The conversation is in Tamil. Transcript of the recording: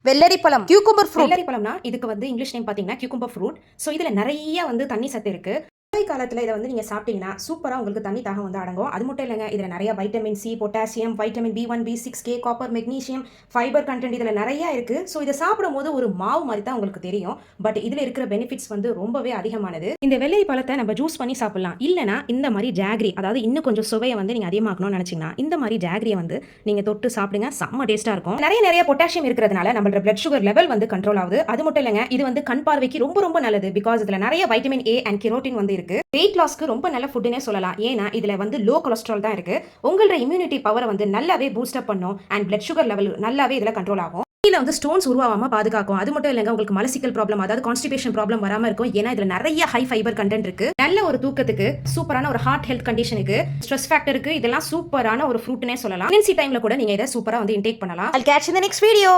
வெள்ளரி பழம், கியூக்கும்பர் ஃப்ரூட். வெள்ளரி பழம்னா இதுக்கு வந்து இங்கிலீஷ் நேம் பார்த்தீங்கன்னா கியூக்கும்பர் ஃப்ரூட். ஸோ இதில் நிறைய வந்து தண்ணி சத்து இருக்கு. கோடை காலத்தில் இதை வந்து நீங்கள் சாப்பிட்டீங்கன்னா சூப்பராக உங்களுக்கு தண்ணி தாகம் வந்து அடங்கும். அது மட்டும் இல்லைங்க, இதில் நிறைய vitamin C, potassium, vitamin B1, B6, K, copper, magnesium, fibre content இதில் நிறைய இருக்கு. ஸோ இதை சாப்பிடும்போது ஒரு மாவு மாதிரி தான் உங்களுக்கு தெரியும். பட் இதில் இருக்கிற பெனிஃபிட்ஸ் வந்து ரொம்பவே அதிகமானது. இந்த வெள்ளரி பழத்தை நம்ம ஜூஸ் பண்ணி சாப்பிடலாம். இல்லைனா இந்த மாதிரி ஜாகரி, அதாவது இன்னும் கொஞ்சம் சுவையை வந்து நீங்கள் அதிகமாக்கணும்னு நினைச்சீங்கன்னா இந்த மாதிரி ஜாகரியை வந்து நீங்கள் தொட்டு சாப்பிடுங்க. செம்ம டேஸ்ட்டாக இருக்கும். நிறைய பொட்டாசியம் இருக்கிறதுனால நம்மளோட பிளட் சுகர் லெவல் வந்து கண்ட்ரோல் ஆகுது. அது மட்டும் இல்லைங்க, இது வந்து கண் பார்வைக்கு ரொம்ப நல்லது. பிகாஸ் இதில் நிறைய வைட்டமின் A அண்ட் கெரோட்டின் வந்து இருக்கு. வெயிட் லாஸ்க்கு ரொம்ப நல்ல ஃபுட்னே சொல்லலாம். ஏன்னா இதுல வந்து லோ கொலஸ்ட்ரால் தான் இருக்கு. உங்களோட இம்யூனிட்டி பவரை வந்து நல்லாவே பூஸ்ட் அப் பண்ணும். அண்ட் பிளட் சுகர் லெவல் நல்லாவே இதுல கண்ட்ரோல் ஆகும். இதுல வந்து ஸ்டோன்ஸ் உருவாகாம பாதுகாக்கும். அது மட்டும் இல்லைங்க, உங்களுக்கு மலசிக்கல் ப்ராப்ளம், அதாவது கான்ஸ்டிபேஷன் ப்ராப்ளம் வராம இருக்கும். ஏன்னா இதுல நிறைய ஹை ஃபைபர் கண்டென்ட் இருக்கு. நல்ல ஒரு தூக்கத்துக்கு, சூப்பரான ஒரு ஹார்ட் ஹெல்த் கண்டிஷனுக்கு, ஸ்ட்ரெஸ் ஃபேக்டருக்கு இதெல்லாம் சூப்பரான ஒரு ஃப்ரூட்னே சொல்லலாம். பிரெக்னன்சி டைம்ல கூட நீங்க இதை சூப்பரா வந்து இன்டேக் பண்ணலாம். I'll catch you in the next video.